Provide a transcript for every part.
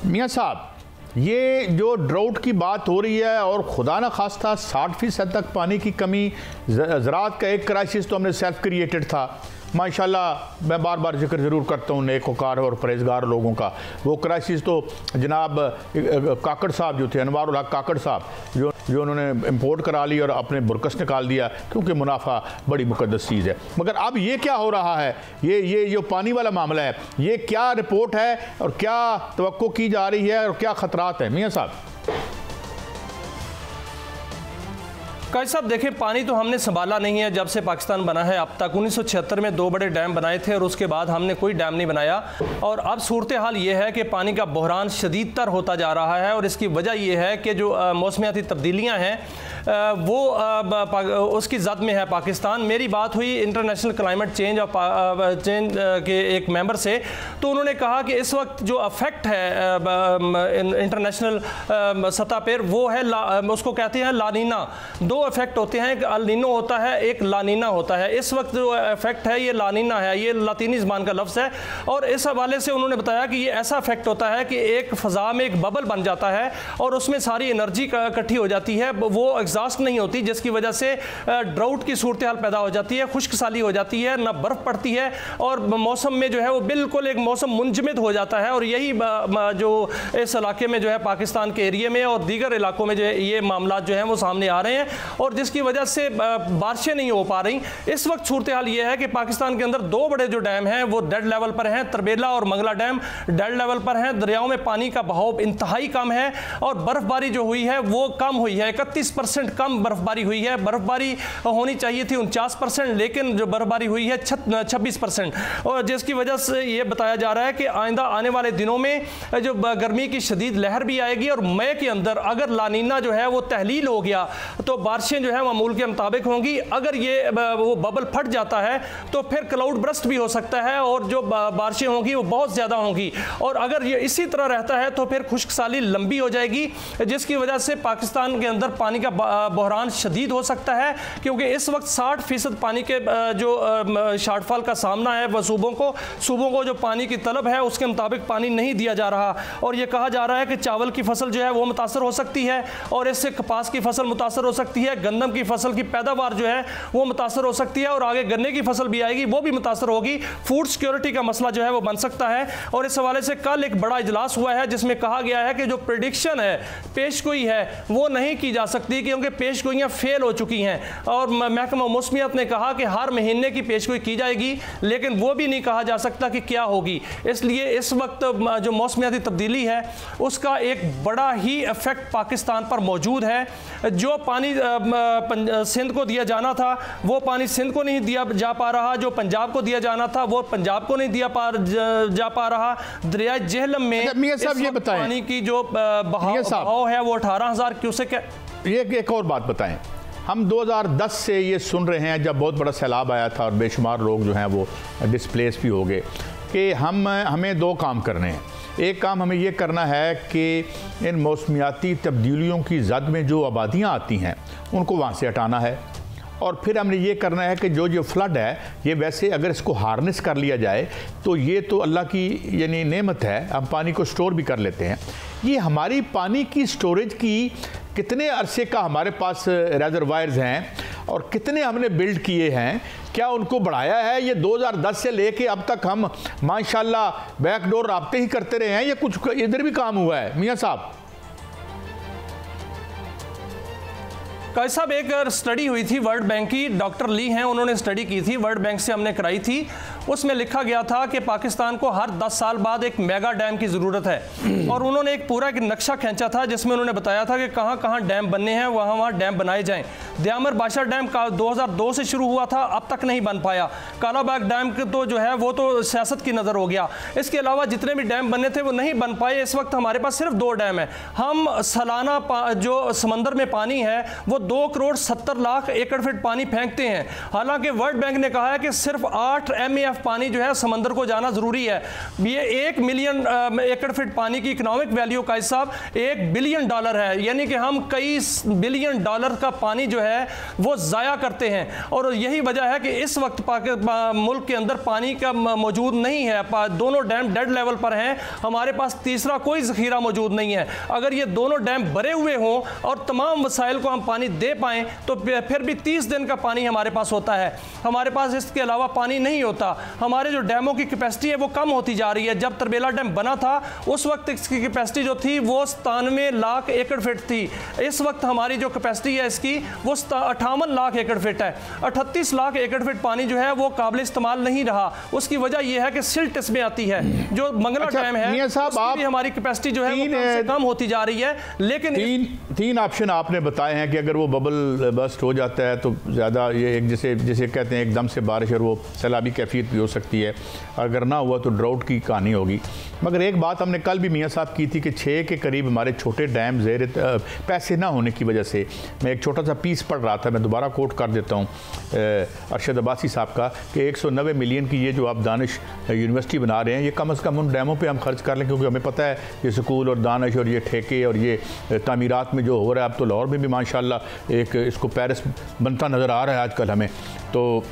मियाँ साहब, ये जो ड्राउट की बात हो रही है और खुदा न खास्ता 60% तक पानी की कमी, ज़राअत का एक क्राइसिस तो हमने सेल्फ क्रिएटेड था। माशाल्लाह मैं बार बार जिक्र ज़रूर करता हूँ नेक वकार और परहेजगार लोगों का। वो क्राइसिस तो जनाब काकड़ साहब जो थे, अनवारुल हक काकड़ साहब, जो उन्होंने इंपोर्ट करा ली और अपने बुरकस निकाल दिया, क्योंकि मुनाफा बड़ी मुकद्दस चीज़ है। मगर अब ये क्या हो रहा है, ये जो पानी वाला मामला है, ये क्या रिपोर्ट है और क्या तवक्को की जा रही है और क्या ख़तरात हैं मियाँ साहब? काजी साहब देखिए, पानी तो हमने संभाला नहीं है जब से पाकिस्तान बना है अब तक। 1976 में 2 बड़े डैम बनाए थे और उसके बाद हमने कोई डैम नहीं बनाया। और अब सूरत हाल ये है कि पानी का बहरान शदीद तर होता जा रहा है और इसकी वजह यह है कि जो मौसमियाती तब्दीलियाँ हैं वो उसकी जद में है पाकिस्तान। मेरी बात हुई इंटरनेशनल क्लाइमेट चेंज के एक मेंबर से, तो उन्होंने कहा कि इस वक्त जो अफेक्ट है इंटरनेशनल सतह पर वो है उसको कहते हैं लानीना। 2 इफेक्ट होते हैं, एक अल नीनो होता है, एक लानीना होता है। इस वक्त जो इफेक्ट है ये लानीना है, ये लातीनी ज़बान का लफ्ज़ है। और इस हवाले से उन्होंने बताया कि ये ऐसा इफेक्ट होता है कि एक फ़ज़ा में एक बबल बन जाता है और उसमें सारी एनर्जी इकट्ठी हो जाती है, वो एग्जॉस्ट नहीं होती, जिसकी वजह से ड्राउट की सूरत हाल पैदा हो जाती है, खुश्क साली हो जाती है, ना बर्फ़ पड़ती है और मौसम में जो है वो बिल्कुल एक मौसम मुंजमद हो जाता है। और यही जो इस इलाके में जो है पाकिस्तान के एरिए में और दीगर इलाकों में जो है ये मामला जो हैं वो सामने आ रहे हैं और जिसकी वजह से बारिशें नहीं हो पा रही। इस वक्त सूरत हाल ये है कि पाकिस्तान के अंदर 2 बड़े जो डैम हैं वो डेड लेवल पर हैं। तरबेला और मंगला डैम डेड लेवल पर हैं। दरियाओं में पानी का बहाव इंतहाई कम है और बर्फबारी जो हुई है वो कम हुई है, 31% कम बर्फबारी हुई है। बर्फबारी होनी चाहिए थी 49%, लेकिन जो बर्फबारी हुई है 26%। और जिसकी वजह से ये बताया जा रहा है कि आइंदा आने वाले दिनों में जो गर्मी की शदीद लहर भी आएगी और मई के अंदर अगर लानीना जो है वो तहलील हो गया तो बारिशें जो है मामूल के मुताबिक होंगी। अगर ये वो बबल फट जाता है तो फिर क्लाउड ब्रस्ट भी हो सकता है और जो बारिशें होंगी वो बहुत ज़्यादा होंगी। और अगर ये इसी तरह रहता है तो फिर खुश्क साली लंबी हो जाएगी, जिसकी वजह से पाकिस्तान के अंदर पानी का बहरान शदीद हो सकता है, क्योंकि इस वक्त 60% पानी के जो शार्टफॉल का सामना है वह सूबों को जो पानी की तलब है उसके मुताबिक पानी नहीं दिया जा रहा। और ये कहा जा रहा है कि चावल की फसल जो है वो मुतासर हो सकती है और इससे कपास की फसल मुतासर हो सकती है, गंदम की फसल की पैदावार जो है वो मुतासर हो सकती है और आगे गन्ने की फसल भी आएगी वो भी मुतासर होगी। फूड सिक्योरिटी का मसला जो है वो बन सकता है। और इस हवाले से कल एक बड़ा इजलास हुआ है जिसमें कहा गया है कि जो प्रेडिक्शन है, पेशगोई है, वो नहीं की जा सकती क्योंकि पेशगोइयाँ फेल हो चुकी हैं। और महकमा मौसमियात ने कहा कि हर महीने की पेशगोई की जाएगी, लेकिन वो भी नहीं कहा जा सकता कि क्या होगी। इसलिए इस वक्त जो मौसमियाती तब्दीली है उसका एक बड़ा ही इफेक्ट पाकिस्तान पर मौजूद है। जो पानी सिंध को दिया जाना था वो पानी सिंध को नहीं दिया जा पा रहा, जो पंजाब को दिया जाना था वो पंजाब को नहीं जा पा रहा। दरिया जेहलम में पानी की जो बहाव है वो 18,000 क्यूसेक है। ये एक और बात बताएं, हम 2010 से ये सुन रहे हैं जब बहुत बड़ा सैलाब आया था और बेशुमार लोग जो हैं वो डिस्प्लेस भी हो गए कि हमें 2 काम करने हैं। एक काम हमें ये करना है कि इन मौसमियाती तब्दीलियों की जद में जो आबादियाँ आती हैं उनको वहाँ से हटाना है। और फिर हमने ये करना है कि जो फ्लड है ये वैसे अगर इसको हार्नेस कर लिया जाए तो ये तो अल्लाह की यानी नेमत है, हम पानी को स्टोर भी कर लेते हैं। ये हमारी पानी की स्टोरेज की कितने अरसे का हमारे पास रेजरवायर्स हैं और कितने हमने बिल्ड किए हैं, क्या उनको बढ़ाया है? ये 2010 से लेके अब तक हम माशाल्लाह बैकडोर राब्ते ही करते रहे हैं, ये कुछ इधर भी काम हुआ है मियाँ साहब? काजी साहब एक स्टडी हुई थी वर्ल्ड बैंक की, डॉक्टर ली हैं उन्होंने स्टडी की थी, वर्ल्ड बैंक से हमने कराई थी। उसमें लिखा गया था कि पाकिस्तान को हर 10 साल बाद एक मेगा डैम की ज़रूरत है और उन्होंने एक पूरा एक नक्शा खींचा था जिसमें उन्होंने बताया था कि कहाँ कहाँ डैम बनने हैं, वहाँ डैम बनाए जाएँ। दयामर बादशाह डैम का 2002 से शुरू हुआ था, अब तक नहीं बन पाया। कालाबाग डैम तो जो है वो तो सियासत की नज़र हो गया। इसके अलावा जितने भी डैम बनने थे वो नहीं बन पाए। इस वक्त हमारे पास सिर्फ 2 डैम है। हम सालाना जो समंदर में पानी है वो 2 करोड़ 70 लाख एकड़ फीट पानी फेंकते हैं। हालांकि वर्ल्ड बैंक ने कहा है कि सिर्फ 8 MAF TCF पानी जो है समंदर को जाना ज़रूरी है। ये 1 मिलियन एकड़ फीट पानी की इकोनॉमिक वैल्यू का हिसाब $1 बिलियन है, यानी कि हम कई $बिलियन का पानी जो है वो ज़ाया करते हैं। और यही वजह है कि इस वक्त मुल्क के अंदर पानी का मौजूद नहीं है, दोनों डैम डेड लेवल पर हैं, हमारे पास तीसरा कोई ज़ख़ीरा मौजूद नहीं है। अगर ये दोनों डैम भरे हुए हों और तमाम वसाइल को हम पानी दे पाएँ तो फिर भी 30 दिन का पानी हमारे पास होता है। हमारे पास इसके अलावा पानी नहीं होता। हमारे जो डैमों की कैपेसिटी है वो कम होती जा रही है। जब तरबेला डैम बना था उस वक्त इसकी कैपेसिटी जो थी वो 97 लाख एकड़ फीट थी। इस वक्त हमारी जो कैपेसिटी है इसकी वो 58 लाख एकड़ फीट है। 38 लाख एकड़ फीट पानी जो है वो काबिल इस्तेमाल नहीं रहा। उसकी वजह यह है कि सिल्ट इसमें आती है। जो मंगला डैम है उसकी भी हमारी कैपेसिटी जो है वो कम होती जा रही है। लेकिन तीन ऑप्शन आपने बताए हैं कि अगर वो बबल बस्ट हो जाता है तो ज़्यादा ये एक जिसे कहते हैं एकदम से बारिश और वो सैलाबी कैफियत भी हो सकती है, अगर ना हुआ तो ड्राउट की कहानी होगी। मगर एक बात हमने कल भी मियाँ साहब की थी कि 6 के करीब हमारे छोटे डैम पैसे ना होने की वजह से, मैं एक छोटा सा पीस पढ़ रहा था, मैं दोबारा कोट कर देता हूँ अरशद अब्बासी साहब का, कि 190 मिलियन की ये जो आप दानिश यूनिवर्सिटी बना रहे हैं ये कम से कम उन डैमों पे हम खर्च कर लें, क्योंकि हमें पता है ये स्कूल और दानिश और ये ठेके और ये तामीरात में जो हो रहा है, अब तो लाहौर में भी माशाल्लाह एक इसको पेरिस बनता नज़र आ रहा है आजकल हमें। तो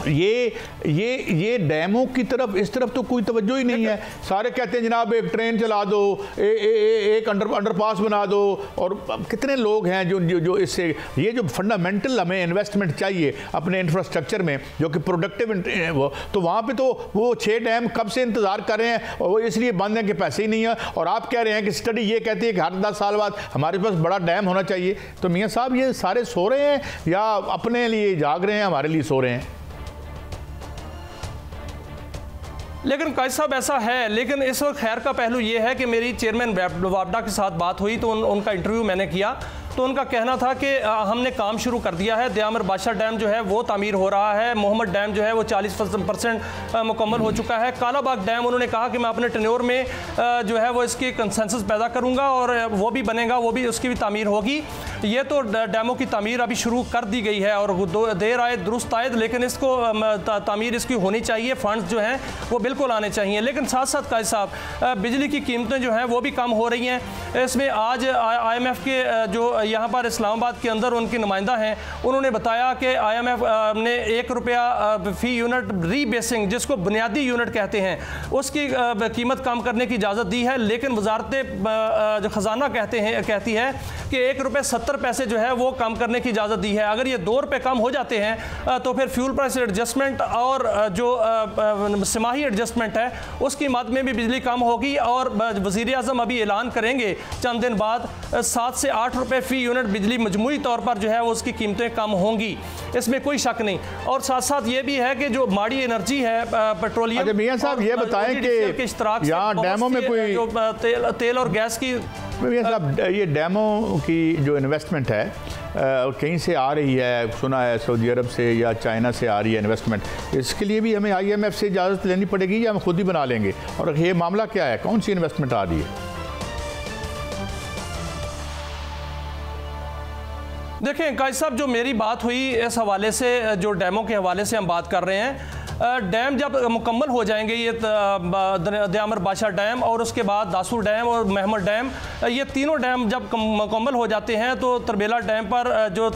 ये डैमों की तरफ इस तरफ तो कोई तवज्जो ही नहीं है। सारे कहते हैं जनाब एक ट्रेन चला दो, एक अंडरपास बना दो, और कितने लोग हैं जो इससे ये जो फंडामेंटल हमें इन्वेस्टमेंट चाहिए अपने इंफ्रास्ट्रक्चर में जो कि प्रोडक्टिव वो, तो वहाँ पे तो वो 6 डैम कब से इंतज़ार कर रहे हैं और वो इसलिए बंद है कि पैसे ही नहीं है। और आप कह रहे हैं कि स्टडी ये कहती है कि हर 10 साल बाद हमारे पास बड़ा डैम होना चाहिए। तो मियाँ साहब ये सारे सो रहे हैं या अपने लिए जाग रहे हैं, हमारे लिए सो रहे हैं? लेकिन कायद साहब ऐसा है, लेकिन इस वक्त खैर का पहलू ये है कि मेरी चेयरमैन वापडा के साथ बात हुई तो उनका इंटरव्यू मैंने किया तो उनका कहना था कि हमने काम शुरू कर दिया है। दयामर बादशाह डैम जो है वो तामीर हो रहा है, मोहम्मद डैम जो है वो 40% मुकम्मल हो चुका है। कालाबाग डैम उन्होंने कहा कि मैं अपने टेन्योर में जो है वो इसकी कंसेंसस पैदा करूंगा और वो भी बनेगा, वो भी उसकी भी तामीर होगी। ये तो डैमों की तामीर अभी शुरू कर दी गई है और देर आए दुरुस्त आए, लेकिन इसको तामीर इसकी होनी चाहिए, फंड्स जो हैं वो बिल्कुल आने चाहिए। लेकिन साथ साथ कायद साहब बिजली की कीमतें जो हैं वो भी कम हो रही हैं। इसमें आज IMF के जो यहाँ पर इस्लामाबाद के अंदर उनकी नुमाइंदा हैं, उन्होंने बताया कि IMF ने ₹1 फ़ी यूनिट रीबेसिंग, जिसको बुनियादी यूनिट कहते हैं, उसकी कीमत कम करने की इजाज़त दी है। लेकिन वजारत जो ख़जाना कहती है कि ₹1.70 जो है वो कम करने की इजाज़त दी है। अगर ये ₹2 कम हो जाते हैं तो फिर फ्यूल प्राइस एडजस्टमेंट और जो समाही एडजस्टमेंट है उसकी मद में भी बिजली कम होगी। और वज़ीर आज़म अभी ऐलान करेंगे चंद दिन बाद 7 से 8 रुपये फ़ी यूनिट बिजली मजमूई तौर पर जो है वो उसकी कीमतें कम होंगी, इसमें कोई शक नहीं। और साथ साथ ये भी है कि जो माड़ी एनर्जी है पेट्रोलियम, मियाँ साहब ये बताएं कि इश्तराक यहाँ डैमों में कोई जो तेल और गैस की, मियाँ साहब ये डैमों की जो इन्वेस्टमेंट है कहीं से आ रही है, सुना है सऊदी अरब से या चाइना से आ रही है इन्वेस्टमेंट, इसके लिए भी हमें IMF से इजाज़त लेनी पड़ेगी या हम खुद ही बना लेंगे? और ये मामला क्या है, कौन सी इन्वेस्टमेंट आ रही है? देखें कायद साहब, जो मेरी बात हुई इस हवाले से, जो डैमों के हवाले से हम बात कर रहे हैं, डैम जब मुकम्मल हो जाएंगे, ये दयामर बादशाह डैम और उसके बाद दासूर डैम और महमद डैम, ये तीनों डैम जब मुकम्मल हो जाते हैं तो तरबेला डैम पर जो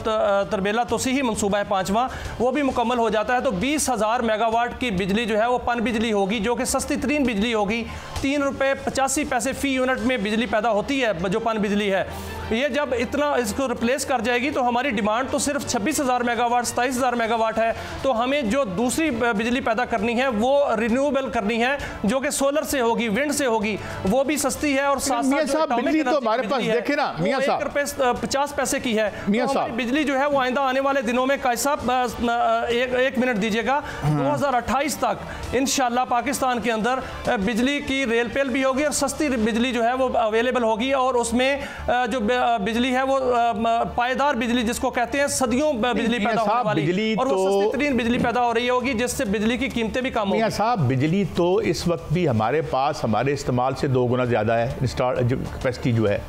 तरबेला तोसीही मंसूबा है 5वां, वो भी मुकम्मल हो जाता है। तो 20,000 मेगावाट की बिजली जो है वो पन बिजली होगी, जो कि सस्ती तरीन बिजली होगी। ₹3.85 फ़ी यूनिट में बिजली पैदा होती है जो पन बिजली है। ये जब इतना इसको रिप्लेस कर जाएगी तो हमारी डिमांड तो सिर्फ 26,000 मेगावाट 27,000 मेगावाट है। तो हमें जो दूसरी बिजली पैदा करनी है वो रिन्यूएबल करनी है, जो कि सोलर से होगी, विंड से होगी, वो भी सस्ती है। और साथ साथ बिजली तो हमारे पास देखे ना मियाँ साहब, ₹1.50 की है मियाँ साहब। बिजली जो है वो आइंदा आने वाले दिनों में कायद साहब एक मिनट दीजिएगा, 2028 तक इंशाल्लाह पाकिस्तान के अंदर बिजली की रेल पेल भी होगी और सस्ती बिजली जो है वो अवेलेबल होगी। और उसमें जो बिजली है वो पायदार बिजली जिसको कहते हैं, सदियों बिजली पैदा होने वाली, और वो सस्ती तरीन बिजली पैदा हो रही होगी, जिससे बिजली की कीमतें भी कम होंगी। मियां साहब, बिजली तो इस वक्त भी हमारे पास हमारे इस्तेमाल से 2 गुना ज़्यादा है, कैपेसिटी जो है।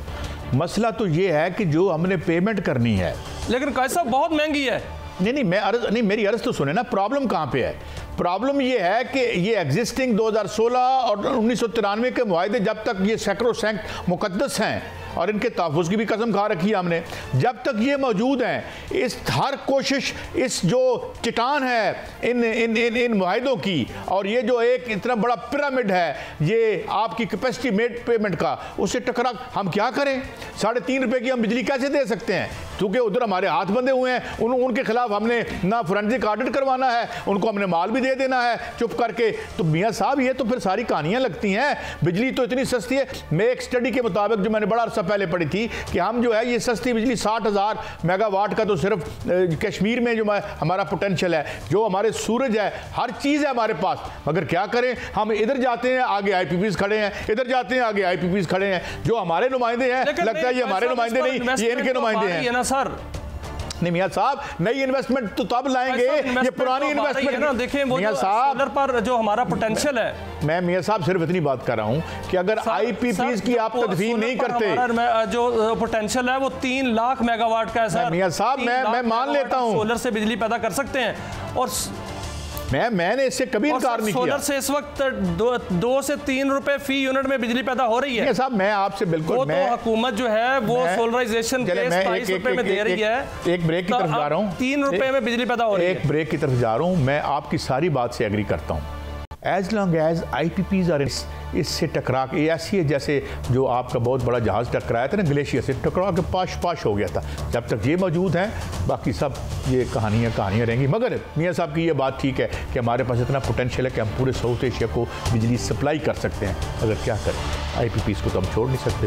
मसला तो ये है कि जो हमने पेमेंट करनी है, लेकिन कायद साहब बहुत महंगी है। नहीं मेरी अर्ज़ तो सुने ना, प्रॉब्लम कहाँ पे है? प्रॉब्लम ये है कि ये एग्जिस्टिंग 2016 और 1993 के मुआहदे जब तक ये सैक्रोसैंक्ट मुकद्दस हैं और इनके तहफ़्फ़ुज़ की भी कसम खा रखी है हमने, जब तक ये मौजूद हैं इस हर कोशिश, इस जो चट्टान है इन इन इन इन मुआहदों की, और ये जो एक इतना बड़ा पिरामिड है ये आपकी कैपेसिटी मेड पेमेंट का, उससे टकरा हम क्या करें? 3.5 रुपये की हम बिजली कैसे दे सकते हैं? क्योंकि उधर हमारे हाथ बंधे हुए हैं, उनके खिलाफ हमने ना फोरेंसिक ऑडिट करवाना है, उनको हमने माल भी दे देना है चुप करके। तो मियाँ साहब ये तो फिर सारी कहानियाँ लगती हैं। बिजली तो इतनी सस्ती है, मैं एक स्टडी के मुताबिक जो मैंने बड़ा अर्सा पहले पढ़ी थी कि हम जो है ये सस्ती बिजली 60,000 मेगावाट का तो सिर्फ कश्मीर में जो हमारा पोटेंशियल है, जो हमारे सूरज है, हर चीज़ है हमारे पास, मगर क्या करें? हम इधर जाते हैं आगे IPPs खड़े हैं, इधर जाते हैं आगे IPPs खड़े हैं। जो हमारे नुमाइंदे हैं, लगता है ये हमारे नुमाइंदे नहीं, ये इनके नुमाइंदे हैं ना सर। नहीं मियाँ साहब, नई इन्वेस्टमेंट तो तब लाएंगे, ये पुरानी इन्वेस्टमेंट ना। देखिए मियाँ साहब, सोलर पर जो हमारा पोटेंशियल है, मैं मियाँ साहब सिर्फ इतनी बात कर रहा हूँ कि अगर IPPs की आप तदफीन नहीं करते, जो पोटेंशियल है वो 3 लाख मेगावाट का है सर। मियाँ साहब मैं मान लेता हूँ सोलर से बिजली पैदा कर सकते हैं, और मैंने इससे कभी इनकार नहीं किया। सोलर से इस वक्त 2 से 3 रुपए फी यूनिट में बिजली पैदा हो रही है साहब। मैं आपसे बिल्कुल, वो तो हुकूमत जो है वो सोलराइजेशन के 22 रुपए में दे रही है। एक ब्रेक की तरफ जा रहा हूँ, 3 रुपए में बिजली पैदा हो रही है। एक ब्रेक की तरफ जा रहा हूँ। मैं आपकी सारी बात से एग्री करता हूँ। एज लॉन्ग एज IPPs और इससे टकरा के, ऐसी है जैसे जो आपका बहुत बड़ा जहाज़ टकराया था ना ग्लेशियर से, टकरा के पाश हो गया था। जब तक ये मौजूद हैं बाकी सब ये कहानियाँ रहेंगी। मगर मियाँ साहब की ये बात ठीक है कि हमारे पास इतना पोटेंशियल है कि हम पूरे साउथ एशिया को बिजली सप्लाई कर सकते हैं। अगर क्या करें, IPPs को तो हम छोड़ नहीं सकते।